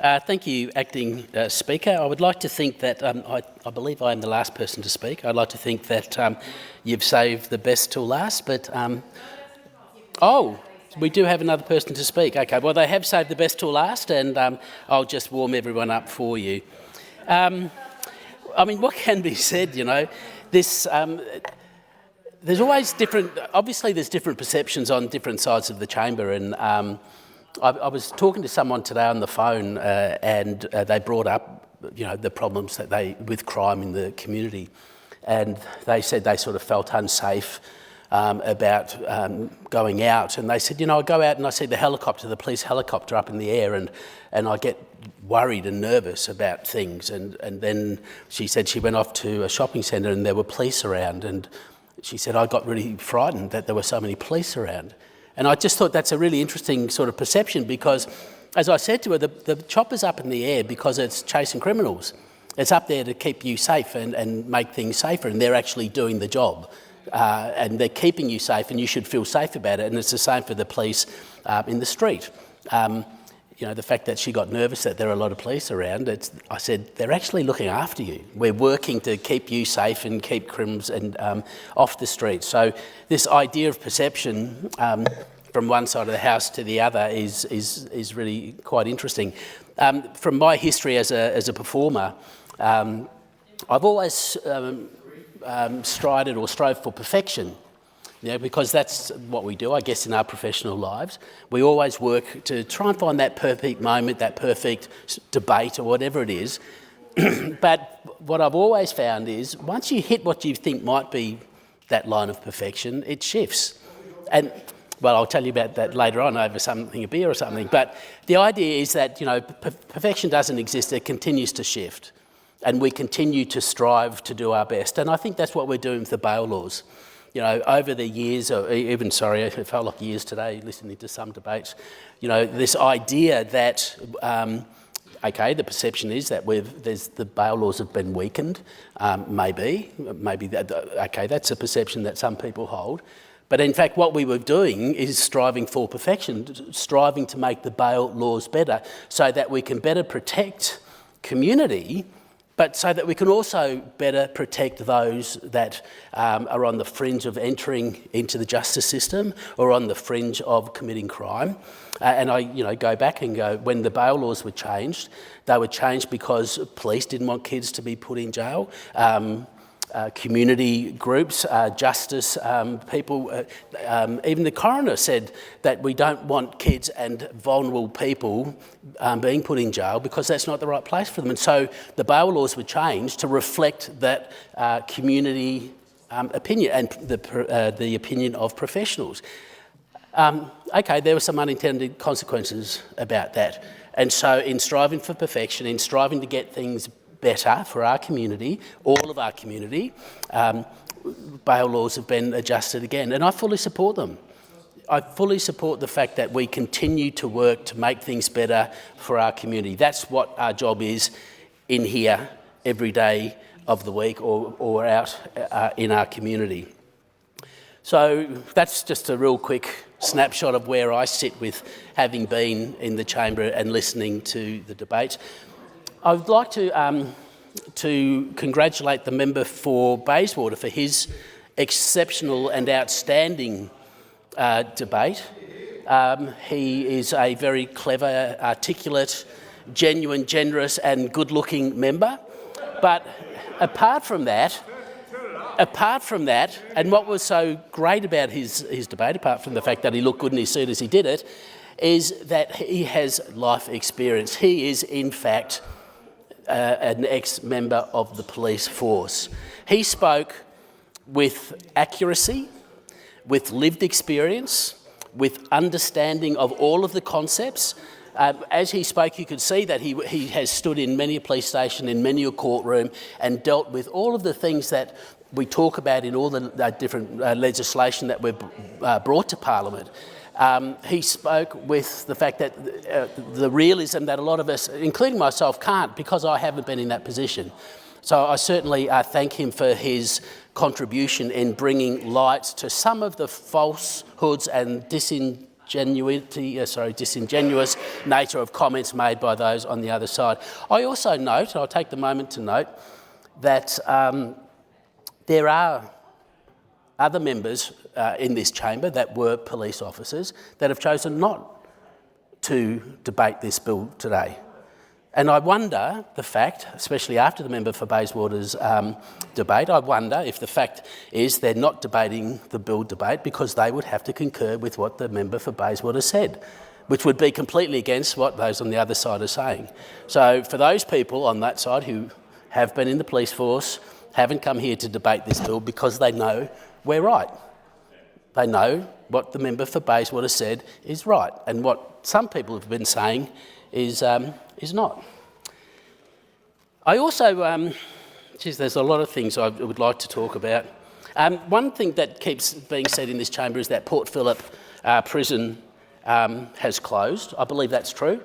Thank you, Acting Speaker. I would like to think that, I believe I am the last person to speak. I'd like to think that you've saved the best till last, but... Oh, we do have another person to speak. Okay, well, they have saved the best till last, and I'll just warm everyone up for you. I mean, what can be said, you know, this... there's always different... Obviously, there's different perceptions on different sides of the chamber, and... I was talking to someone today on the phone and they brought up, you know, the problems that with crime in the community, and they said they sort of felt unsafe about going out, and they said, you know, I go out and I see the police helicopter up in the air, and I get worried and nervous about things, and then she said she went off to a shopping centre and there were police around, and she said I got really frightened that there were so many police around. And I just thought that's a really interesting sort of perception because, as I said to her, the chopper's up in the air because it's chasing criminals. It's up there to keep you safe and make things safer, and they're actually doing the job. And they're keeping you safe, and you should feel safe about it. And it's the same for the police in the street. You know, the fact that she got nervous that there are a lot of police around, I said, they're actually looking after you. We're working to keep you safe and keep criminals off the street. So this idea of perception from one side of the house to the other is really quite interesting. From my history as a performer, I've always strove for perfection. You know, because that's what we do, I guess, in our professional lives. We always work to try and find that perfect moment, that perfect debate or whatever it is. But what I've always found is once you hit what you think might be that line of perfection, it shifts. And, well, I'll tell you about that later on over something, a beer or something. But the idea is that, you know, perfection doesn't exist, it continues to shift. And we continue to strive to do our best. And I think that's what we're doing with the bail laws. You know, over the years, or even, sorry, it felt like years today listening to some debates, you know, this idea that, okay, the perception is that the bail laws have been weakened, maybe that, okay, that's a perception that some people hold. But in fact, what we were doing is striving for perfection, striving to make the bail laws better so that we can better protect community, but so that we can also better protect those that are on the fringe of entering into the justice system or on the fringe of committing crime. And I, you know, go back and go, when the bail laws were changed, they were changed because police didn't want kids to be put in jail. Community groups, justice people, even the coroner said that we don't want kids and vulnerable people being put in jail because that's not the right place for them. And so the bail laws were changed to reflect that community opinion and the opinion of professionals. Okay, there were some unintended consequences about that. And so in striving for perfection, in striving to get things better for our community, all of our community, bail laws have been adjusted again, and I fully support them. I fully support the fact that we continue to work to make things better for our community. That's what our job is in here every day of the week or out in our community. So that's just a real quick snapshot of where I sit with having been in the chamber and listening to the debate. I would like to congratulate the member for Bayswater for his exceptional and outstanding debate. He is a very clever, articulate, genuine, generous and good-looking member. But apart from that, and what was so great about his debate, apart from the fact that he looked good in his suit as he did it, is that he has life experience. He is, in fact, an ex-member of the police force. He spoke with accuracy, with lived experience, with understanding of all of the concepts. As he spoke, you could see that he has stood in many a police station, in many a courtroom, and dealt with all of the things that we talk about in all the different legislation that we've brought to Parliament. He spoke with the fact that the realism that a lot of us, including myself, can't because I haven't been in that position. So I certainly thank him for his contribution in bringing light to some of the falsehoods and disingenuous nature of comments made by those on the other side. I also note, I'll take the moment to note, that there are other members in this chamber that were police officers that have chosen not to debate this bill today. And I wonder the fact, especially after the member for Bayswater's debate, I wonder if the fact is they're not debating the bill debate because they would have to concur with what the member for Bayswater said, which would be completely against what those on the other side are saying. So for those people on that side who have been in the police force, haven't come here to debate this bill because they know we're right. They know what the member for Bayswater said is right, and what some people have been saying is not. I also, there's a lot of things I would like to talk about. One thing that keeps being said in this chamber is that Port Phillip prison has closed. I believe that's true.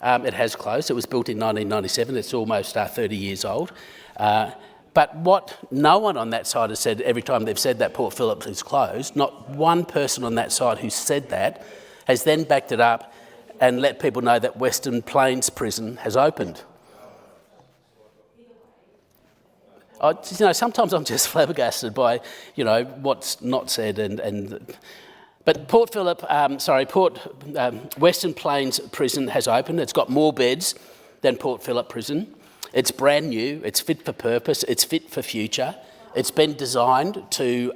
It has closed. It was built in 1997. It's almost 30 years old. But what no one on that side has said every time they've said that Port Phillip is closed, not one person on that side who said that has then backed it up and let people know that Western Plains Prison has opened. Sometimes I'm just flabbergasted by, what's not said. But Western Plains Prison has opened. It's got more beds than Port Phillip Prison. It's brand new, it's fit for purpose, it's fit for future. It's been designed to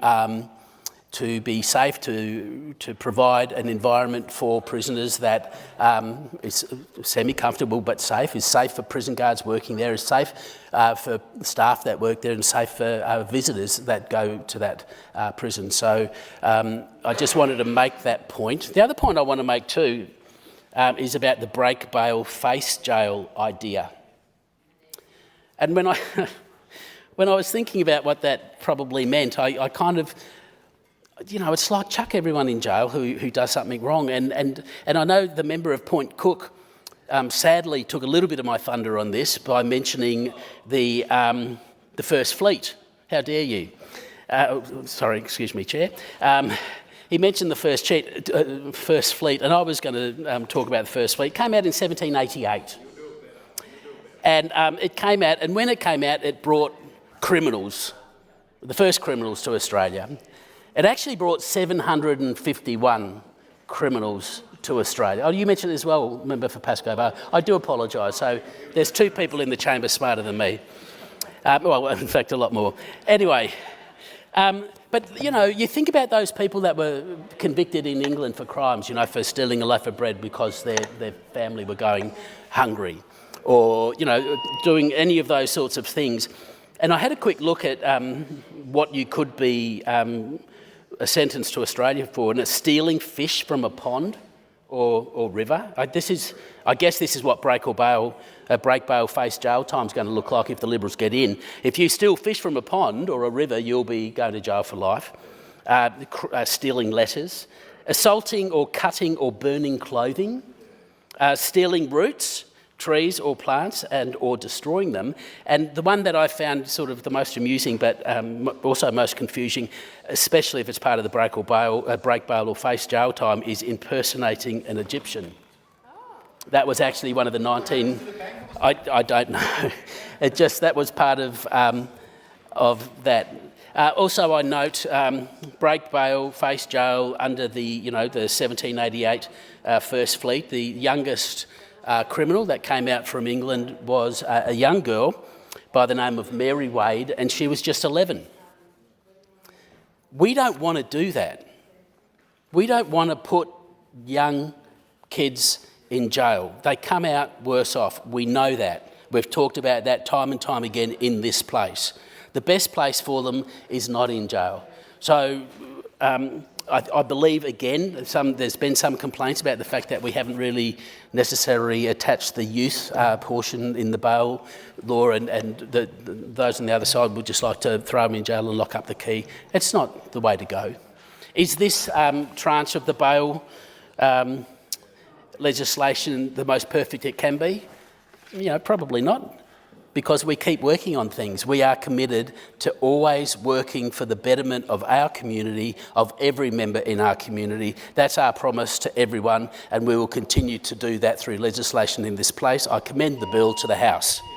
be safe, to provide an environment for prisoners that is semi-comfortable but safe, is safe for prison guards working there, is safe for staff that work there, and safe for visitors that go to that prison. So I just wanted to make that point. The other point I want to make too is about the break bail face jail idea. And when I was thinking about what that probably meant, I kind of, it's like chuck everyone in jail who does something wrong. And I know the member of Point Cook sadly took a little bit of my thunder on this by mentioning the First Fleet. How dare you? Excuse me, Chair. He mentioned the First Fleet, and I was going to talk about the First Fleet. It came out in 1788. And it came out, and when it came out, it brought criminals, the first criminals to Australia. It actually brought 751 criminals to Australia. Oh, you mentioned it as well, member for Pascoe Bar. I do apologise. So there's two people in the chamber smarter than me. In fact, a lot more. Anyway, but, you think about those people that were convicted in England for crimes, for stealing a loaf of bread because their family were going hungry, or, doing any of those sorts of things. And I had a quick look at what you could be sentenced to Australia for, and it's stealing fish from a pond or river. I guess this is what break bail face jail time is going to look like if the Liberals get in. If you steal fish from a pond or a river, you'll be going to jail for life. Stealing letters, assaulting or cutting or burning clothing, stealing roots, trees or plants or destroying them. And the one that I found sort of the most amusing but also most confusing, especially if it's part of the break bail or face jail time, is impersonating an Egyptian. That was actually one of the 19... I don't know. That was part of that. Also, I note break bail, face jail under the 1788 First Fleet. The youngest criminal that came out from England was a young girl by the name of Mary Wade, and she was just 11. We don't want to do that. We don't want to put young kids in jail. They come out worse off. We know that. We've talked about that time and time again in this place. The best place for them is not in jail. So I believe, again, there's been some complaints about the fact that we haven't really necessarily attached the youth portion in the bail law, and those on the other side would just like to throw them in jail and lock up the key. It's not the way to go. Is this tranche of the bail legislation the most perfect it can be? Probably not, because we keep working on things. We are committed to always working for the betterment of our community, of every member in our community. That's our promise to everyone, and we will continue to do that through legislation in this place. I commend the bill to the House.